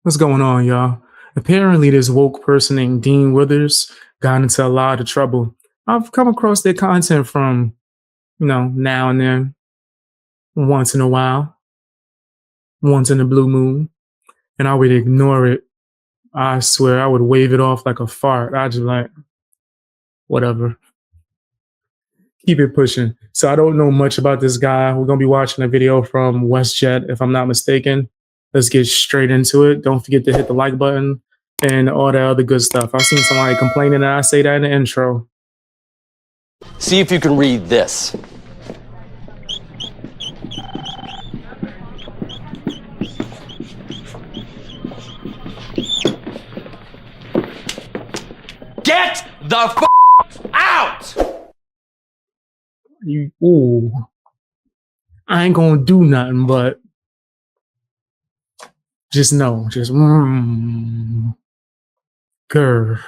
What's going on, y'all? Apparently, this woke person named Dean Withers got into a lot of trouble. I've come across their content from, now and then, once in a while, once in a blue moon, and I would ignore it. I swear, I would wave it off like a fart. I just like, whatever. Keep it pushing. So I don't know much about this guy. We're going to be watching a video from WestJet, if I'm not mistaken. Let's get straight into it. Don't forget to hit the like button and all that other good stuff. I've seen somebody complaining that I say that in the intro. See if you can read this. Get the out! I ain't gonna do nothing, but just know, grr.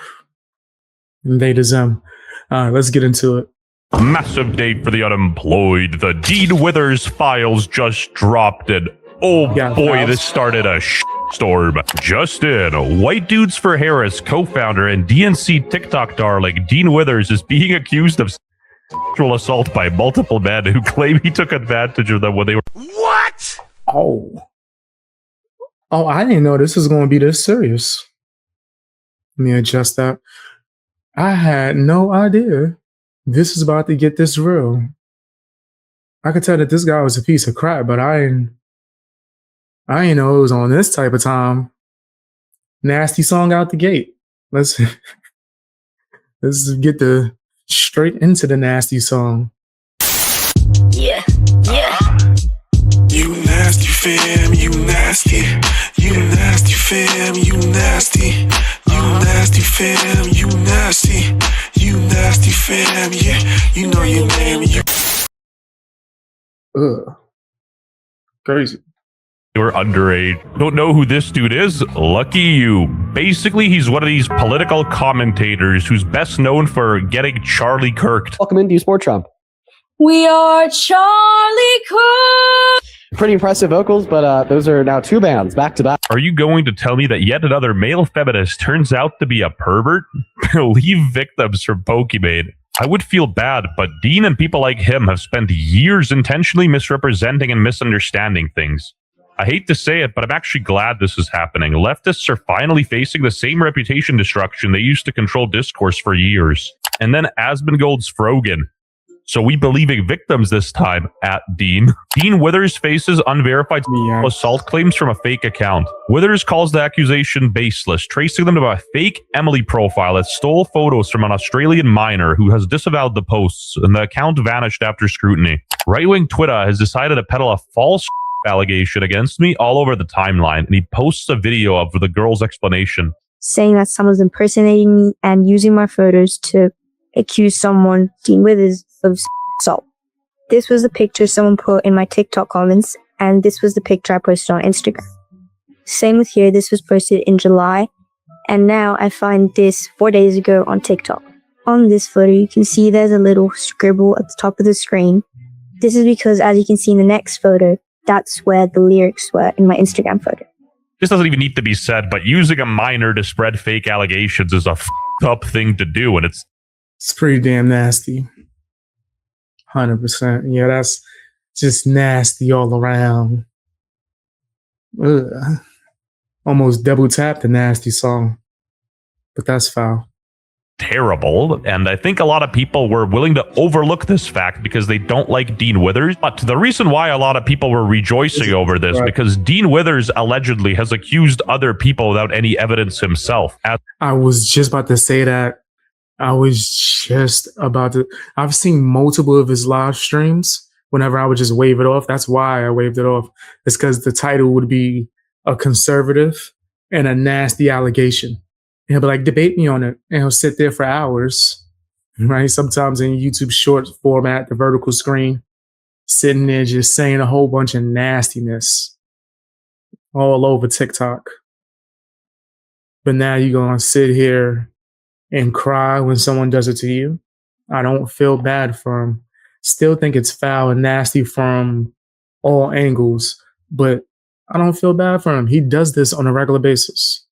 They them. All right, let's get into it. Massive day for the unemployed. The Dean Withers files just dropped it. Oh boy, this started a storm. Just in, White Dudes for Harris co-founder and DNC TikTok darling Dean Withers is being accused of sexual assault by multiple men who claim he took advantage of them when they were— What? Oh, I didn't know this was going to be this serious. Let me adjust that. I had no idea this is about to get this real. I could tell that this guy was a piece of crap, but I didn't know it was on this type of time. Nasty song out the gate. Let's get straight into the nasty song. Yeah. You nasty fam, you nasty. You nasty fam, you nasty. You nasty fam, you nasty. You nasty fam, yeah. You know your name. Ugh. Crazy. They were underage. Don't know who this dude is? Lucky you. Basically, he's one of these political commentators who's best known for getting Charlie Kirked. Welcome into Sport Trump. We are Charlie Kirk. Pretty impressive vocals, but those are now two bands back to back. Are you going to tell me that yet another male feminist turns out to be a pervert? Leave victims from Pokimane. I would feel bad, but Dean and people like him have spent years intentionally misrepresenting and misunderstanding things. I hate to say it, but I'm actually glad this is happening. Leftists are finally facing the same reputation destruction they used to control discourse for years. And then Asmongold's Frogan. So we believing victims this time at Dean. Dean Withers faces unverified assault claims from a fake account. Withers calls the accusation baseless, tracing them to a fake Emily profile that stole photos from an Australian minor who has disavowed the posts, and the account vanished after scrutiny. Right-wing Twitter has decided to peddle a false allegation against me all over the timeline, and he posts a video of the girl's explanation, saying that someone's impersonating me and using my photos to accuse someone, Dean Withers, of assault. This was the picture someone put in my TikTok comments, and this was the picture I posted on Instagram. Same with here, this was posted in July, and now I find this 4 days ago on TikTok. On this photo, you can see there's a little scribble at the top of the screen. This is because, as you can see in the next photo, that's where the lyrics were in my Instagram photo. This doesn't even need to be said, but using a minor to spread fake allegations is a up thing to do, and it's pretty damn nasty. 100%. Yeah, that's just nasty all around. Ugh. Almost double tapped the nasty song, but that's foul. Terrible, and I think a lot of people were willing to overlook this fact because they don't like Dean Withers. But the reason why a lot of people were rejoicing over this, because Dean Withers allegedly has accused other people without any evidence himself. I was just about to say that. I've seen multiple of his live streams whenever I would just wave it off. That's why I waved it off. It's because the title would be a conservative and a nasty allegation. And he'll be like, debate me on it. And he'll sit there for hours, right? Sometimes in YouTube short format, the vertical screen, sitting there just saying a whole bunch of nastiness all over TikTok. But now you're going to sit here and cry when someone does it to you. I don't feel bad for him. Still think it's foul and nasty from all angles, but I don't feel bad for him. He does this on a regular basis.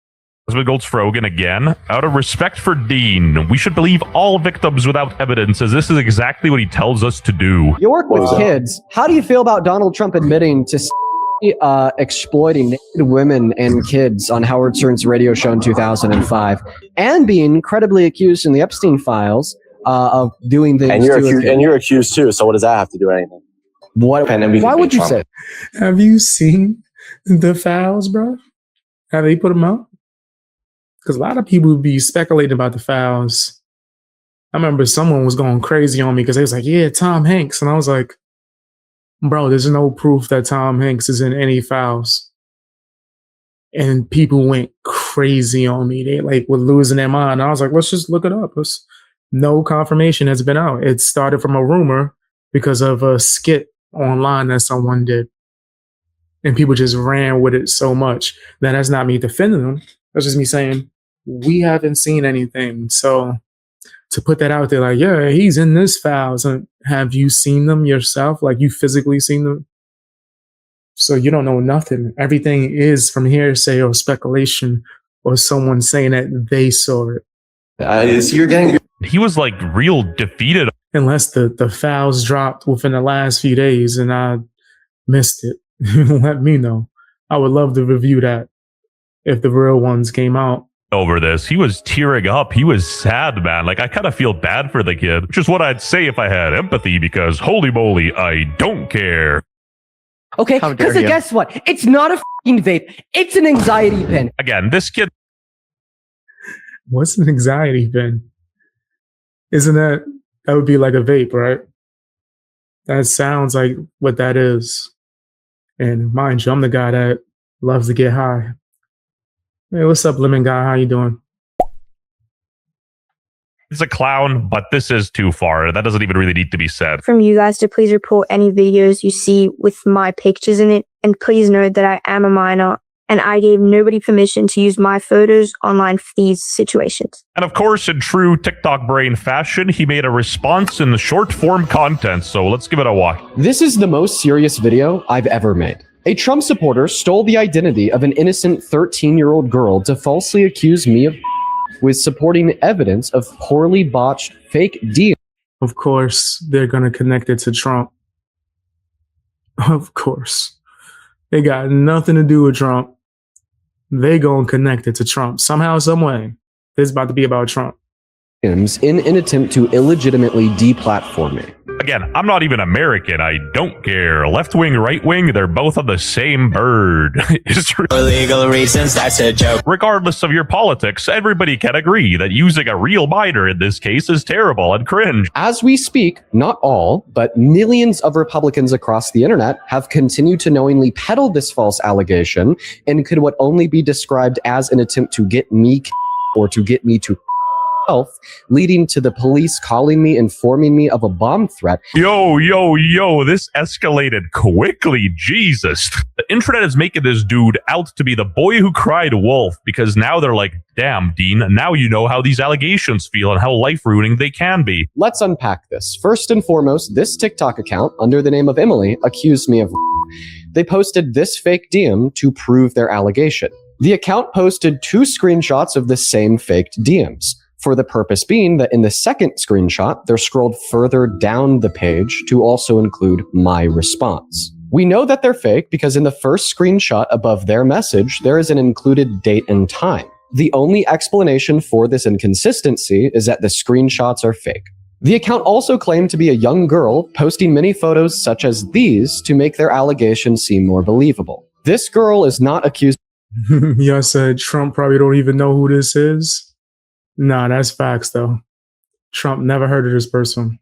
Elizabeth Goltz-Frogan again. Out of respect for Dean, we should believe all victims without evidence, as this is exactly what he tells us to do. You work with kids. How do you feel about Donald Trump admitting to exploiting naked women and kids on Howard Stern's radio show in 2005 and being credibly accused in the Epstein files of doing things? And you're accused too. So what does that have to do with anything? Why would you say? Have you seen the files, bro? Have they put them out? Because a lot of people be speculating about the files. I remember someone was going crazy on me because they was like, yeah, Tom Hanks. And I was like, bro, there's no proof that Tom Hanks is in any files. And people went crazy on me. They like were losing their mind. I was like, let's just look it up. No confirmation has been out. It started from a rumor because of a skit online that someone did. And people just ran with it so much. Now, that's not me defending them. That's just me saying, we haven't seen anything. So to put that out there, like, yeah, he's in this files. And have you seen them yourself? Like, you physically seen them? So you don't know nothing. Everything is from hearsay or speculation or someone saying that they saw it. He was like real defeated. Unless the files dropped within the last few days and I missed it. Let me know. I would love to review that if the real ones came out. Over this, he was tearing up. He was sad, man. Like, I kind of feel bad for the kid, which is what I'd say if I had empathy, because holy moly, I don't care. Okay, because guess what? It's not a f***ing vape. It's an anxiety pin. Again, this kid. What's an anxiety pin? Isn't that would be like a vape, right? That sounds like what that is. And mind you, I'm the guy that loves to get high. Hey, what's up, Lemon Guy? How you doing? He's a clown, but this is too far. That doesn't even really need to be said. From you guys to please report any videos you see with my pictures in it. And please note that I am a minor and I gave nobody permission to use my photos online for these situations. And of course, in true TikTok brain fashion, he made a response in the short form content. So let's give it a watch. This is the most serious video I've ever made. A Trump supporter stole the identity of an innocent 13-year-old girl to falsely accuse me of with supporting evidence of poorly botched fake deals. Of course, they're going to connect it to Trump. Of course. They got nothing to do with Trump. They going to connect it to Trump. Somehow, some way. This is about to be about Trump. In an attempt to illegitimately deplatform me. Again, I'm not even American. I don't care. Left wing, right wing, they're both on the same bird. For legal reasons, that's a joke. Regardless of your politics, everybody can agree that using a real minor in this case is terrible and cringe. As we speak, not all, but millions of Republicans across the internet have continued to knowingly peddle this false allegation and could what only be described as an attempt to get me or to get me to health, leading to the police calling me, informing me of a bomb threat. Yo, this escalated quickly. Jesus. The internet is making this dude out to be the boy who cried wolf, because now they're like, damn, Dean, now you know how these allegations feel and how life-ruining they can be. Let's unpack this. First and foremost, this TikTok account, under the name of Emily, accused me of They posted this fake DM to prove their allegation. The account posted 2 screenshots of the same faked DMs. For the purpose being that in the second screenshot, they're scrolled further down the page to also include my response. We know that they're fake because in the first screenshot above their message, there is an included date and time. The only explanation for this inconsistency is that the screenshots are fake. The account also claimed to be a young girl posting many photos such as these to make their allegations seem more believable. This girl is not accused. Y'all said Trump probably don't even know who this is. Nah, that's facts, though. Trump never heard of this person.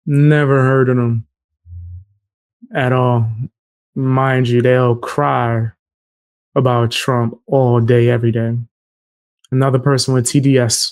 Never heard of them at all. Mind you, they'll cry about Trump all day, every day. Another person with TDS.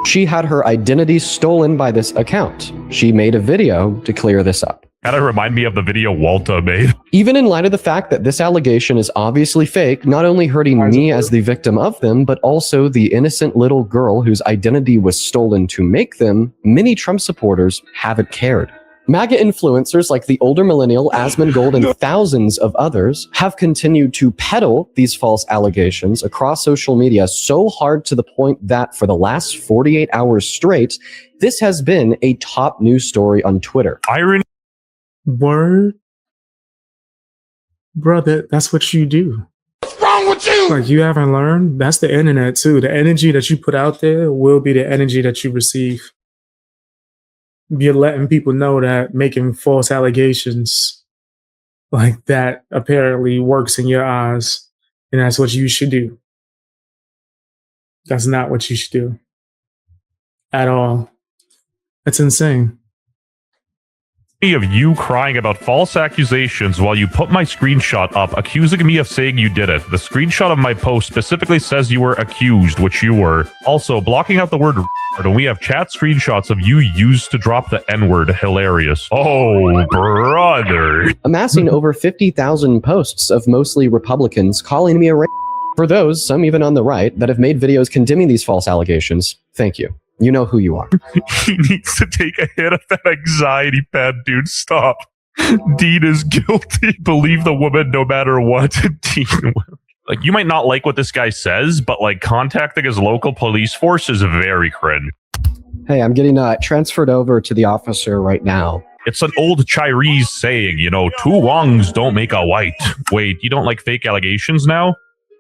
She had her identity stolen by this account. She made a video to clear this up. Kind of remind me of the video Walter made. Even in light of the fact that this allegation is obviously fake, not only hurting me as the victim of them, but also the innocent little girl whose identity was stolen to make them, many Trump supporters haven't cared. MAGA influencers like the older millennial Asmongold and thousands of others have continued to peddle these false allegations across social media so hard to the point that for the last 48 hours straight, this has been a top news story on Twitter. Irony. Word? Brother, that's what you do. What's wrong with you? Like, you haven't learned? That's the internet, too. The energy that you put out there will be the energy that you receive. You're letting people know that making false allegations like that apparently works in your eyes, and that's what you should do. That's not what you should do at all. That's insane. Of you crying about false accusations while you put my screenshot up accusing me of saying you did it. The screenshot of my post specifically says you were accused, which you were. Also, blocking out the word and we have chat screenshots of you used to drop the N-word. Hilarious. Oh, brother. Amassing over 50,000 posts of mostly Republicans calling me a racist. For those, some even on the right, that have made videos condemning these false allegations, thank you. You know who you are. He needs to take a hit of that anxiety pad, dude. Stop. Dean is guilty. Believe the woman no matter what. Dean will. Like, you might not like what this guy says, but like contacting his local police force is very cringe. Hey, I'm getting transferred over to the officer right now. It's an old Chinese saying, you know, two wrongs don't make a white. Wait, you don't like fake allegations now?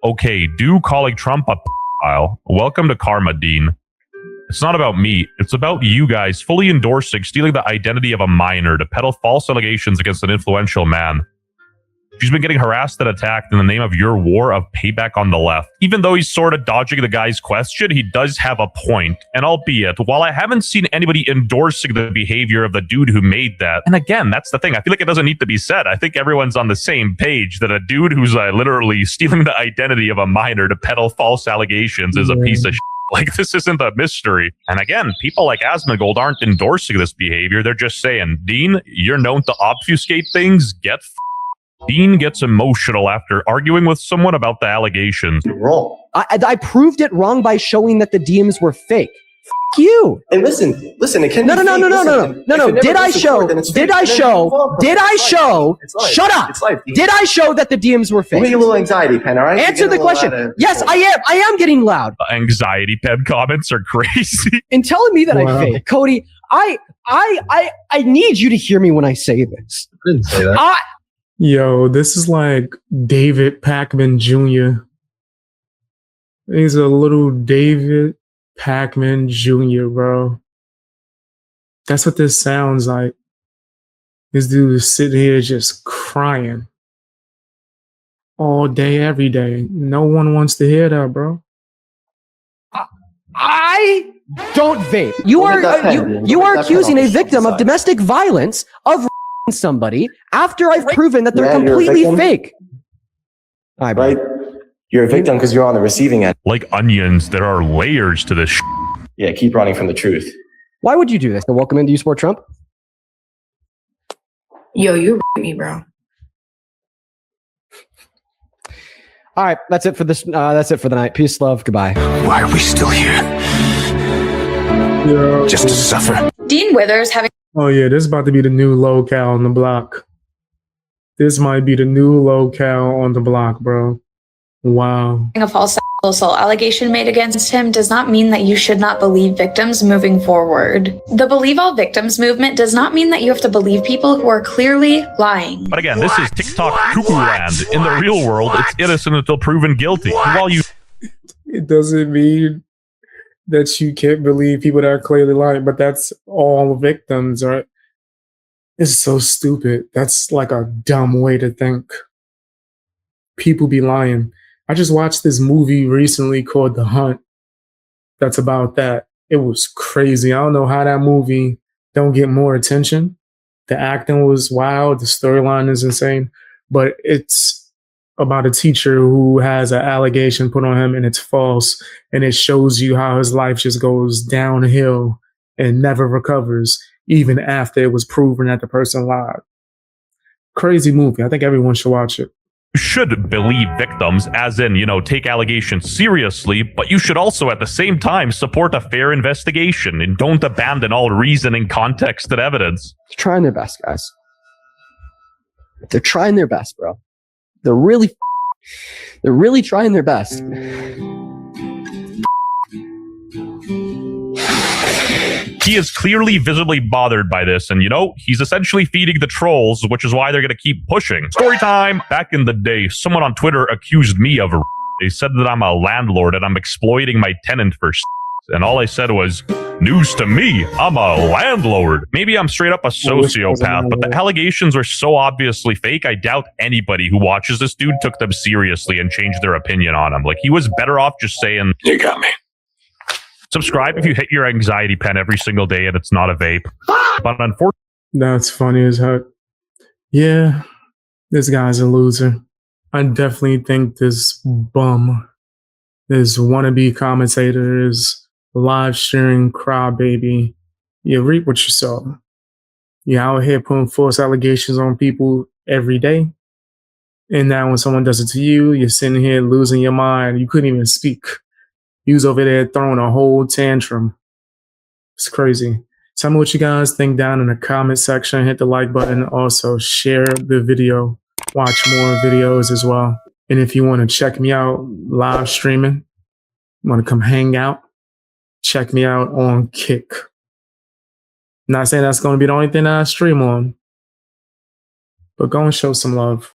Okay, do calling Trump a pile. Welcome to karma, Dean. It's not about me. It's about you guys fully endorsing stealing the identity of a minor to peddle false allegations against an influential man. She's been getting harassed and attacked in the name of your war of payback on the left. Even though he's sort of dodging the guy's question, he does have a point. And albeit, while I haven't seen anybody endorsing the behavior of the dude who made that, and again, that's the thing, I feel like it doesn't need to be said. I think everyone's on the same page that a dude who's literally stealing the identity of a minor to peddle false allegations is a piece of shit. Like, this isn't a mystery. And again, people like Asmongold aren't endorsing this behavior. They're just saying, Dean, you're known to obfuscate things. Get Dean gets emotional after arguing with someone about the allegations. You're wrong. I proved it wrong by showing that the DMs were fake. You. And listen, it can No. be fake. No. Did I show? Shut up. Did I show that the DMs were fake? Give me a little anxiety pen, all right? Answer the question. Yes, I am. I am getting loud. Anxiety pen comments are crazy. In telling me that I fake, Cody, I need you to hear me when I say this. I didn't say that. Yo, this is like David Pakman Jr. He's a little David Pakman Jr., bro. That's what this sounds like. This dude is sitting here just crying all day, every day. No one wants to hear that, bro. I don't vape. You are accusing a victim of domestic violence of somebody after I've proven that they're completely fake. Right? You're a victim because you're on the receiving end. Like onions, there are layers to this. Yeah, keep running from the truth. Why would you do this? Welcome into You Support Trump? Yo, you me, bro. All right, that's it for this. That's it for the night. Peace, love, goodbye. Why are we still here? Yo. Just to suffer. Dean Withers having Oh yeah, this is about to be the new locale on the block. This might be the new locale on the block, bro. Wow. a false sexual assault allegation made against him does not mean that you should not believe victims moving forward. The Believe All Victims movement does not mean that you have to believe people who are clearly lying. But again, this is TikTok cuckoo land. In the real world, it's innocent until proven guilty. While you It doesn't mean that you can't believe people that are clearly lying, but that's all victims, right? It's so stupid. That's like a dumb way to think. People be lying. I just watched this movie recently called The Hunt. That's about that. It was crazy. I don't know how that movie don't get more attention. The acting was wild. The storyline is insane. But it's about a teacher who has an allegation put on him and it's false. And it shows you how his life just goes downhill and never recovers, even after it was proven that the person lied. Crazy movie. I think everyone should watch it. should believe victims, as in, take allegations seriously, but you should also at the same time support a fair investigation and don't abandon all reasoning, context, and evidence. They're trying their best, guys. They're trying their best, bro. They're really trying their best. He is clearly visibly bothered by this, and he's essentially feeding the trolls, which is why they're going to keep pushing. Story time! Back in the day, someone on Twitter accused me of They said that I'm a landlord and I'm exploiting my tenant for and all I said was, news to me, I'm a landlord. Maybe I'm straight up a sociopath, but the allegations were so obviously fake, I doubt anybody who watches this dude took them seriously and changed their opinion on him. Like, he was better off just saying, you got me. Subscribe if you hit your anxiety pen every single day and it's not a vape. But unfortunately... That's funny as heck. Yeah, this guy's a loser. I definitely think this bum, this wannabe commentator is live streaming crybaby. You reap what you sow. You're out here putting false allegations on people every day. And now when someone does it to you, you're sitting here losing your mind. You couldn't even speak. You was over there throwing a whole tantrum. It's crazy. Tell me what you guys think down in the comment section. Hit the like button. Also share the video. Watch more videos as well. And if you want to check me out live streaming, want to come hang out, check me out on Kick. Not saying that's going to be the only thing that I stream on, but go and show some love.